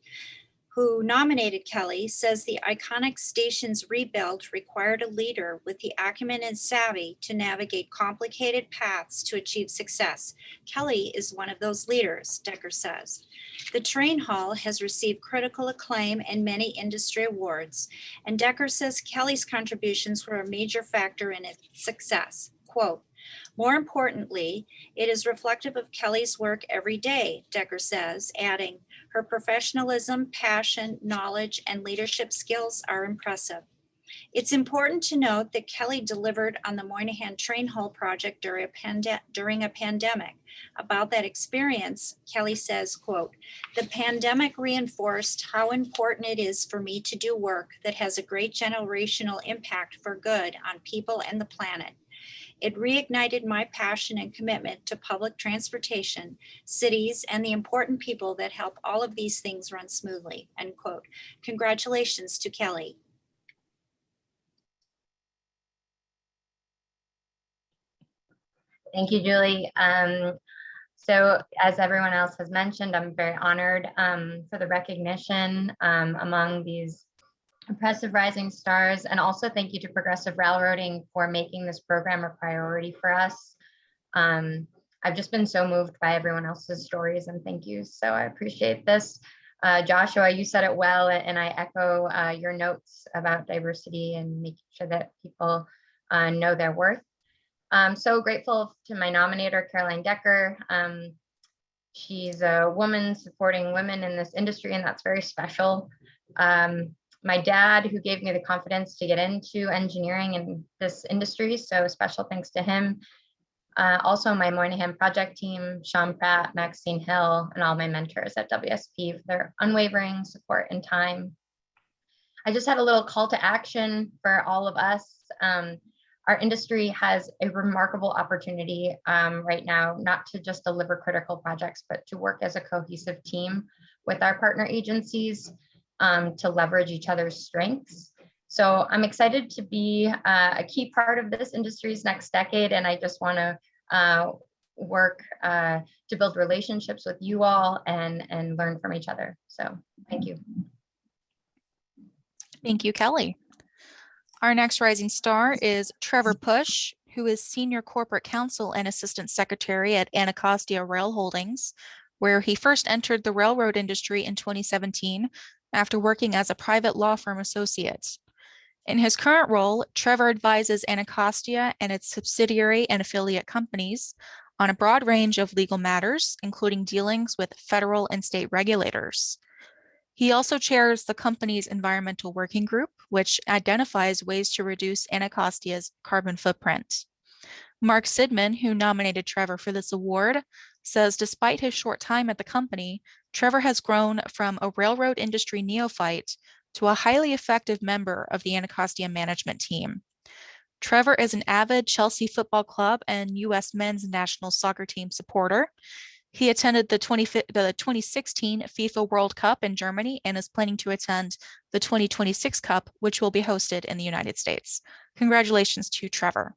who nominated Kelly, says the iconic station's rebuild required a leader with the acumen and savvy to navigate complicated paths to achieve success. Kelly is one of those leaders, Decker says. The train hall has received critical acclaim and many industry awards, and Decker says Kelly's contributions were a major factor in its success. Quote, "More importantly, it is reflective of Kelly's work every day," Decker says, adding, "Her professionalism, passion, knowledge, and leadership skills are impressive." It's important to note that Kelly delivered on the Moynihan Train Hall project during a pandemic. About that experience, Kelly says, quote, "The pandemic reinforced how important it is for me to do work that has a great generational impact for good on people and the planet. It reignited my passion and commitment to public transportation, cities, and the important people that help all of these things run smoothly," end quote. Congratulations to Kelly. Thank you, Julie. So as everyone else has mentioned, I'm very honored for the recognition among these impressive rising stars. And also thank you to Progressive Railroading for making this program a priority for us. I've just been so moved by everyone else's stories and thank you. So I appreciate this. Joshua, you said it well, and I echo your notes about diversity and making sure that people know their worth. I'm so grateful to my nominator, Caroline Decker. She's a woman supporting women in this industry, and that's very special. My dad, who gave me the confidence to get into engineering in this industry, so special thanks to him. Also my Moynihan project team, Sean Pratt, Maxine Hill, and all my mentors at WSP for their unwavering support and time. I just had a little call to action for all of us. Our industry has a remarkable opportunity right now, not to just deliver critical projects, but to work as a cohesive team with our partner agencies to leverage each other's strengths. So I'm excited to be a key part of this industry's next decade, and I just want to work to build relationships with you all and learn from each other. So thank you. Thank you, Kelly. Our next rising star is Trevor Push, who is Senior Corporate Counsel and Assistant Secretary at Anacostia Rail Holdings, where he first entered the railroad industry in 2017 after working as a private law firm associate. In his current role, Trevor advises Anacostia and its subsidiary and affiliate companies on a broad range of legal matters, including dealings with federal and state regulators. He also chairs the company's environmental working group, which identifies ways to reduce Anacostia's carbon footprint. Mark Sidman, who nominated Trevor for this award, says despite his short time at the company, Trevor has grown from a railroad industry neophyte to a highly effective member of the Anacostia management team. Trevor is an avid Chelsea Football Club and U.S. men's national soccer team supporter. He attended the 2016 FIFA World Cup in Germany and is planning to attend the 2026 Cup, which will be hosted in the United States. Congratulations to Trevor.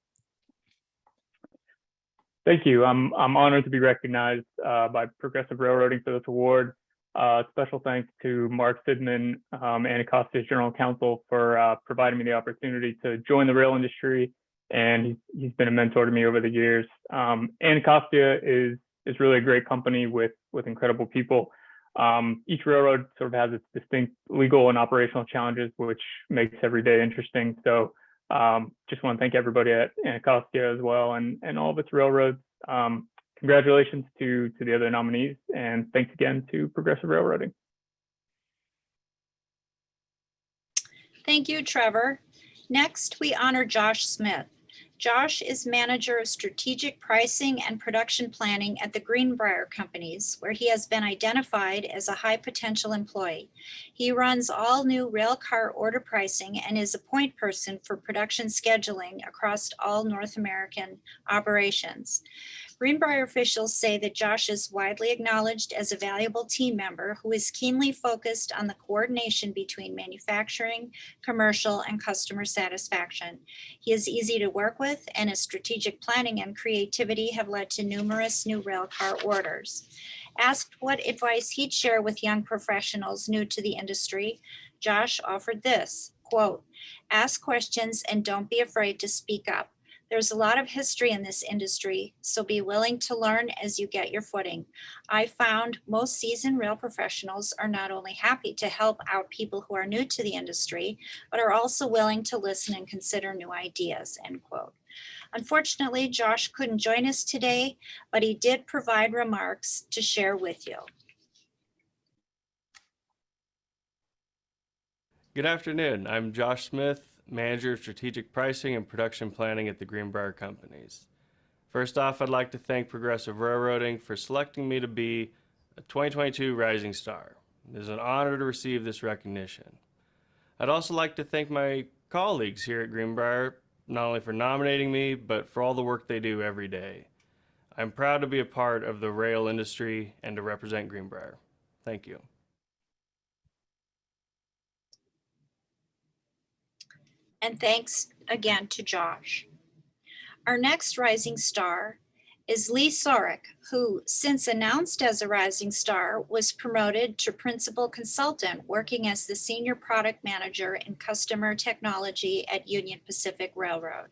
Thank you. I'm honored to be recognized by Progressive Railroading for this award. Special thanks to Mark Sidman, Anacostia's General Counsel, for providing me the opportunity to join the rail industry, and he's been a mentor to me over the years. Anacostia is really a great company with incredible people. Each railroad sort of has its distinct legal and operational challenges, which makes every day interesting. So just want to thank everybody at Anacostia as well and all of its railroads. Congratulations to the other nominees, and thanks again to Progressive Railroading. Thank you, Trevor. Next, we honor Josh Smith. Josh is Manager of Strategic Pricing and Production Planning at the Greenbrier Companies, where he has been identified as a high potential employee. He runs all new rail car order pricing and is a point person for production scheduling across all North American operations. Greenbrier officials say that Josh is widely acknowledged as a valuable team member who is keenly focused on the coordination between manufacturing, commercial, and customer satisfaction. He is easy to work with, and his strategic planning and creativity have led to numerous new rail car orders. Asked what advice he'd share with young professionals new to the industry, Josh offered this, quote, "Ask questions and don't be afraid to speak up. There's a lot of history in this industry, so be willing to learn as you get your footing. I found most seasoned rail professionals are not only happy to help out people who are new to the industry, but are also willing to listen and consider new ideas," end quote. Unfortunately, Josh couldn't join us today, but he did provide remarks to share with you. Good afternoon. I'm Josh Smith, Manager of Strategic Pricing and Production Planning at the Greenbrier Companies. First off, I'd like to thank Progressive Railroading for selecting me to be a 2022 Rising Star. It is an honor to receive this recognition. I'd also like to thank my colleagues here at Greenbrier, not only for nominating me, but for all the work they do every day. I'm proud to be a part of the rail industry and to represent Greenbrier. Thank you. And thanks again to Josh. Our next rising star is Lee Sorek, who, since announced as a rising star, was promoted to principal consultant, working as the senior product manager in customer technology at Union Pacific Railroad.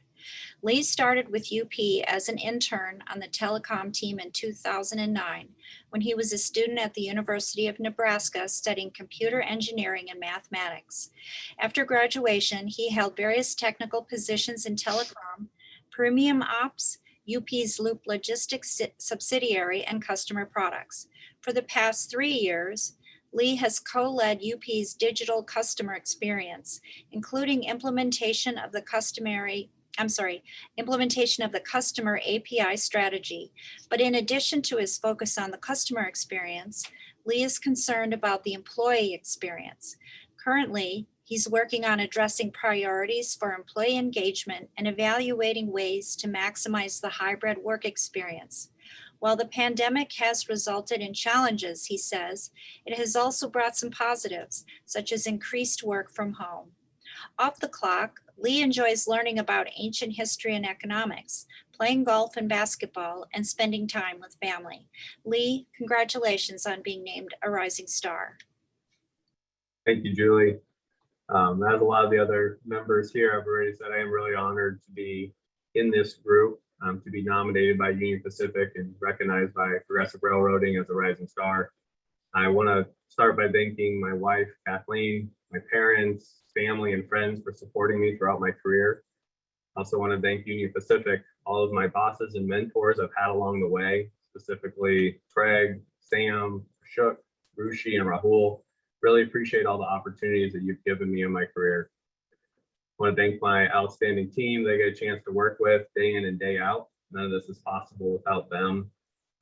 Lee started with UP as an intern on the telecom team in 2009 when he was a student at the University of Nebraska studying computer engineering and mathematics. After graduation, he held various technical positions in telecom, premium ops, UP's Loop Logistics subsidiary, and customer products. For the past 3 years, Lee has co-led UP's digital customer experience, including implementation of the customer API strategy. But in addition to his focus on the customer experience, Lee is concerned about the employee experience. Currently, he's working on addressing priorities for employee engagement and evaluating ways to maximize the hybrid work experience. While the pandemic has resulted in challenges, he says, it has also brought some positives, such as increased work from home. Off the clock, Lee enjoys learning about ancient history and economics, playing golf and basketball, and spending time with family. Lee, congratulations on being named a rising star. Thank you, Julie. As a lot of the other members here have already said, I am really honored to be in this group, to be nominated by Union Pacific and recognized by Progressive Railroading as a rising star. I want to start by thanking my wife, Kathleen, my parents, family, and friends for supporting me throughout my career. I also want to thank Union Pacific, all of my bosses and mentors I've had along the way, specifically Craig, Sam, Shook, Rushi, and Rahul. Really appreciate all the opportunities that you've given me in my career. I want to thank my outstanding team that I get a chance to work with day in and day out. None of this is possible without them.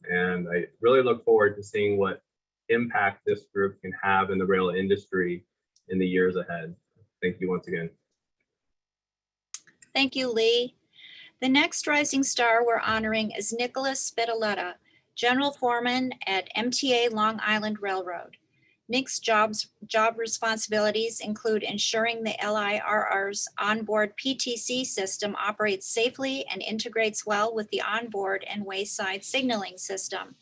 And I really look forward to seeing what impact this group can have in the rail industry in the years ahead. Thank you once again. Thank you, Lee. The next rising star we're honoring is Nicholas Spitoletta, General Foreman at MTA Long Island Railroad. Nick's job responsibilities include ensuring the LIRR's onboard PTC system operates safely and integrates well with the onboard and wayside signaling system.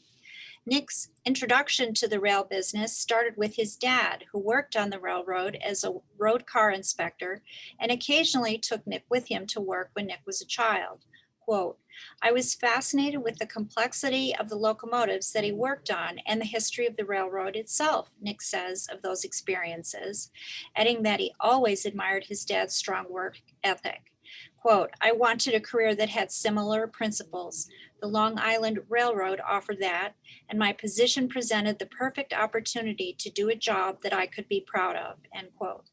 Nick's introduction to the rail business started with his dad, who worked on the railroad as a road car inspector and occasionally took Nick with him to work when Nick was a child. Quote, I was fascinated with the complexity of the locomotives that he worked on and the history of the railroad itself, Nick says of those experiences, adding that he always admired his dad's strong work ethic. Quote, I wanted a career that had similar principles. The Long Island Railroad offered that, and my position presented the perfect opportunity to do a job that I could be proud of, end quote.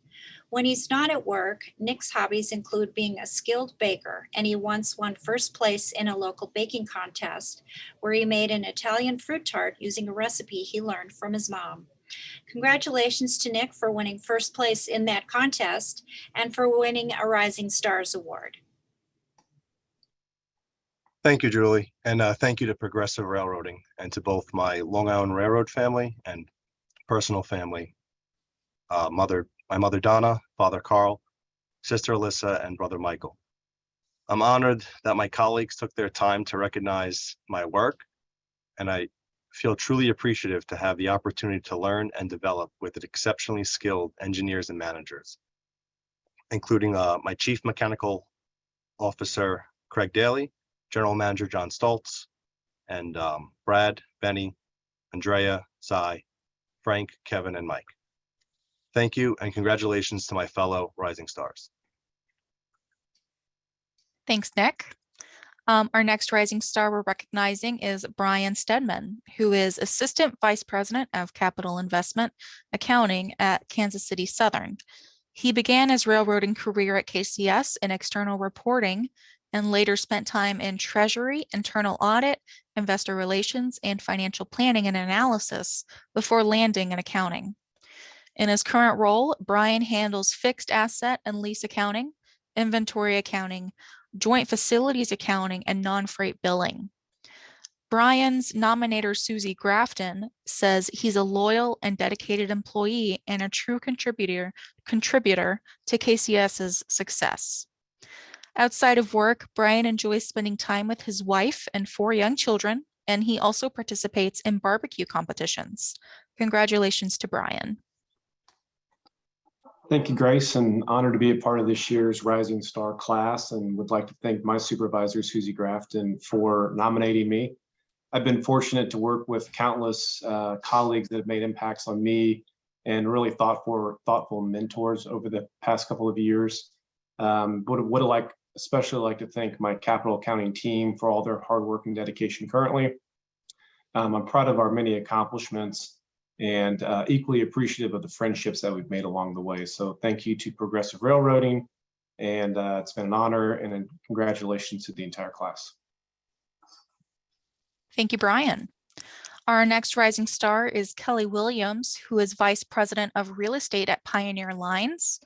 When he's not at work, Nick's hobbies include being a skilled baker, and he once won first place in a local baking contest where he made an Italian fruit tart using a recipe he learned from his mom. Congratulations to Nick for winning first place in that contest and for winning a Rising Stars Award. Thank you, Julie, and thank you to Progressive Railroading and to both my Long Island Railroad family and personal family, my mother Donna, father Carl, sister Alyssa, and brother Michael. I'm honored that my colleagues took their time to recognize my work, and I feel truly appreciative to have the opportunity to learn and develop with exceptionally skilled engineers and managers, including my Chief Mechanical Officer, Craig Daly, General Manager John Stoltz, and Brad, Benny, Andrea, Cy, Frank, Kevin, and Mike. Thank you and congratulations to my fellow Rising Stars. Thanks, Nick. Our next rising star we're recognizing is Brian Stedman, who is Assistant Vice President of Capital Investment Accounting at Kansas City Southern. He began his railroading career at KCS in external reporting and later spent time in treasury, internal audit, investor relations, and financial planning and analysis before landing in accounting. In his current role, Brian handles fixed asset and lease accounting, inventory accounting, joint facilities accounting, and non-freight billing. Brian's nominator, Susie Grafton, says he's a loyal and dedicated employee and a true contributor to KCS's success. Outside of work, Brian enjoys spending time with his wife and 4 young children, and he also participates in barbecue competitions. Congratulations to Brian. Thank you, Grace, and honored to be a part of this year's Rising Star class, and would like to thank my supervisor, Susie Grafton, for nominating me. I've been fortunate to work with countless colleagues that have made impacts on me and really thoughtful mentors over the past couple of years. Would especially like to thank my capital accounting team for all their hard work and dedication currently. I'm proud of our many accomplishments and equally appreciative of the friendships that we've made along the way. So thank you to Progressive Railroading, and it's been an honor, and congratulations to the entire class. Thank you, Brian. Our next rising star is Kelly Williams, who is Vice President of Real Estate at Pioneer Lines.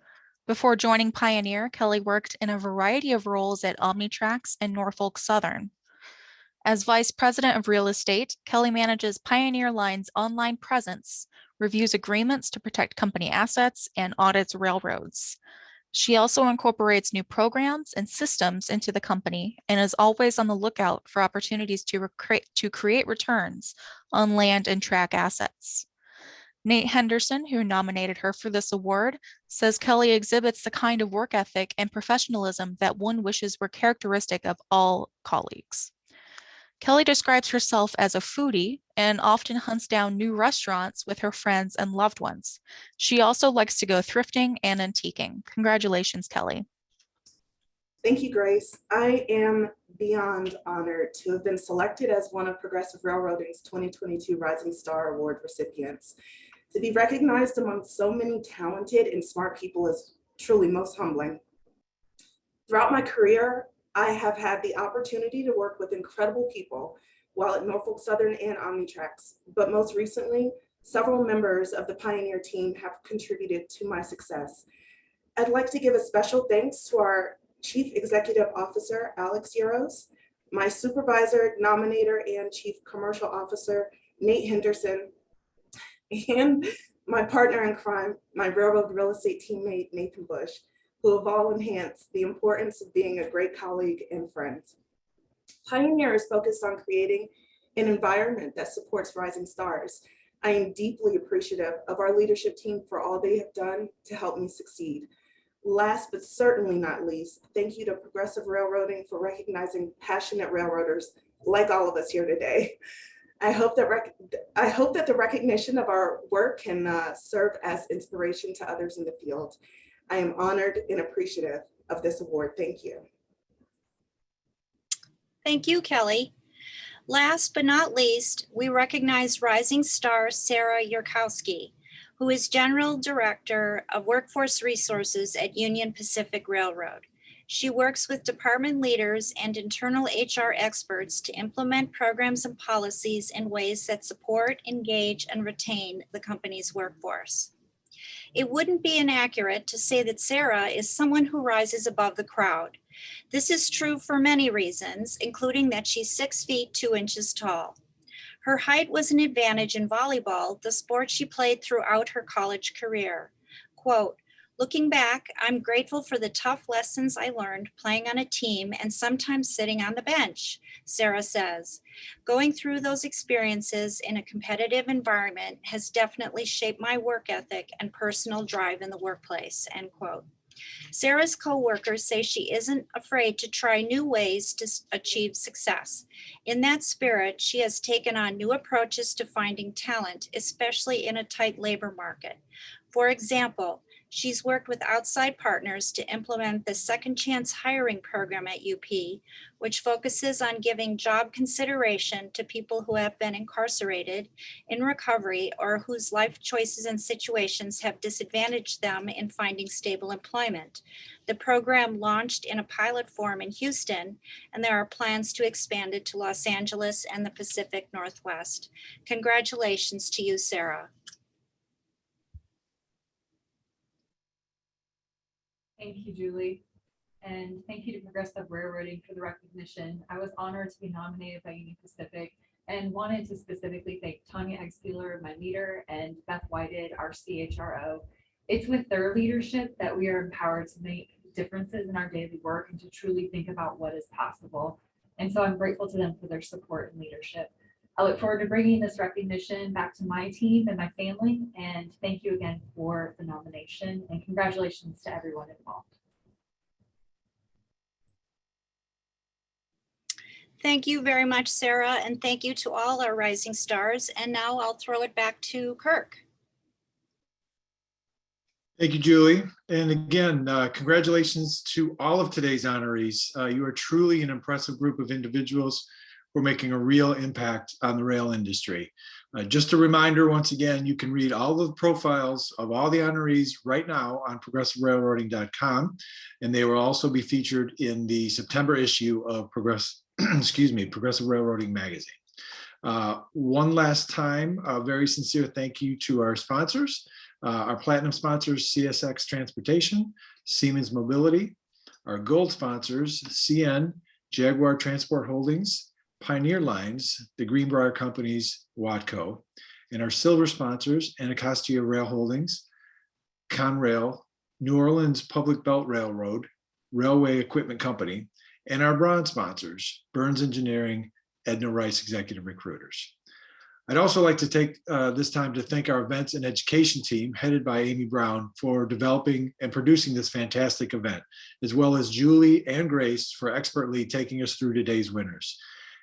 Before joining Pioneer, Kelly worked in a variety of roles at Omnitrax and Norfolk Southern. As Vice President of Real Estate, Kelly manages Pioneer Line's online presence, reviews agreements to protect company assets, and audits railroads. She also incorporates new programs and systems into the company and is always on the lookout for opportunities to create returns on land and track assets. Nate Henderson, who nominated her for this award, says Kelly exhibits the kind of work ethic and professionalism that one wishes were characteristic of all colleagues. Kelly describes herself as a foodie and often hunts down new restaurants with her friends and loved ones. She also likes to go thrifting and antiquing. Congratulations, Kelly. Thank you, Grace. I am beyond honored to have been selected as one of Progressive Railroading's 2022 Rising Star Award recipients. To be recognized among so many talented and smart people is truly most humbling. Throughout my career, I have had the opportunity to work with incredible people while at Norfolk Southern and Omnitrax, but most recently, several members of the Pioneer team have contributed to my success. I'd like to give a special thanks to our Chief Executive Officer, Alex Yaros, my supervisor, nominator, and Chief Commercial Officer, Nate Henderson, and my partner in crime, my railroad real estate teammate, Nathan Bush, who have all enhanced the importance of being a great colleague and friend. Pioneer is focused on creating an environment that supports rising stars. I am deeply appreciative of our leadership team for all they have done to help me succeed. Last but certainly not least, thank you to Progressive Railroading for recognizing passionate railroaders like all of us here today. I hope that the recognition of our work can serve as inspiration to others in the field. I am honored and appreciative of this award. Thank you. Thank you, Kelly. Last but not least, we recognize rising star Sarah Yurkowski, who is General Director of Workforce Resources at Union Pacific Railroad. She works with department leaders and internal HR experts to implement programs and policies in ways that support, engage, and retain the company's workforce. It wouldn't be inaccurate to say that Sarah is someone who rises above the crowd. This is true for many reasons, including that she's 6 feet 2 inches tall. Her height was an advantage in volleyball, the sport she played throughout her college career. Quote, "Looking back, I'm grateful for the tough lessons I learned playing on a team and sometimes sitting on the bench," Sarah says. "Going through those experiences in a competitive environment has definitely shaped my work ethic and personal drive in the workplace," end quote. Sarah's coworkers say she isn't afraid to try new ways to achieve success. In that spirit, she has taken on new approaches to finding talent, especially in a tight labor market. For example, she's worked with outside partners to implement the Second Chance Hiring Program at UP, which focuses on giving job consideration to people who have been incarcerated, in recovery, or whose life choices and situations have disadvantaged them in finding stable employment. The program launched in a pilot form in Houston, and there are plans to expand it to Los Angeles and the Pacific Northwest. Congratulations to you, Sarah. Thank you, Julie. And thank you to Progressive Railroading for the recognition. I was honored to be nominated by Union Pacific and wanted to specifically thank Tanya Expealer, my leader, and Beth Whited, our CHRO. It's with their leadership that we are empowered to differences in our daily work and to truly think about what is possible. And so I'm grateful to them for their support and leadership. I look forward to bringing this recognition back to my team and my family. And thank you again for the nomination, and congratulations to everyone involved. Thank you very much, Sarah, and thank you to all our rising stars. And now I'll throw it back to Kirk. Thank you, Julie. And again, congratulations to all of today's honorees. You are truly an impressive group of individuals who are making a real impact on the rail industry. Just a reminder, once again, you can read all the profiles of all the honorees right now on progressiverailroading.com, and they will also be featured in the September issue of Progressive Railroading magazine. One last time, a very sincere thank you to our sponsors. Our platinum sponsors, CSX Transportation, Siemens Mobility. Our gold sponsors, CN, Jaguar Transport Holdings, Pioneer Lines, the Greenbrier Companies, Watco. And our silver sponsors, Anacostia Rail Holdings, Conrail, New Orleans Public Belt Railroad, Railway Equipment Company, and our bronze sponsors, Burns Engineering, Edna Rice Executive Recruiters. I'd also like to take this time to thank our events and education team headed by Amy Brown for developing and producing this fantastic event, as well as Julie and Grace for expertly taking us through today's winners.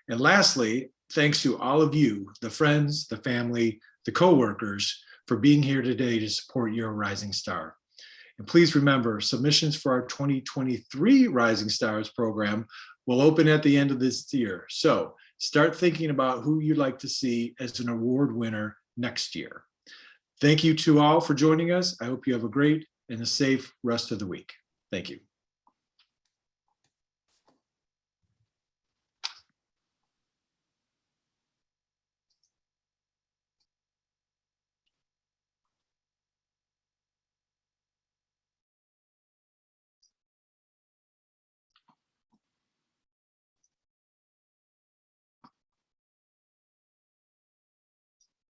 And lastly, thanks to all of you, the friends, the family, the coworkers, for being here today to support your Rising Star. And please remember, submissions for our 2023 Rising Stars program will open at the end of this year. So start thinking about who you'd like to see as an award winner next year. Thank you to all for joining us. I hope you have a great and a safe rest of the week. Thank you.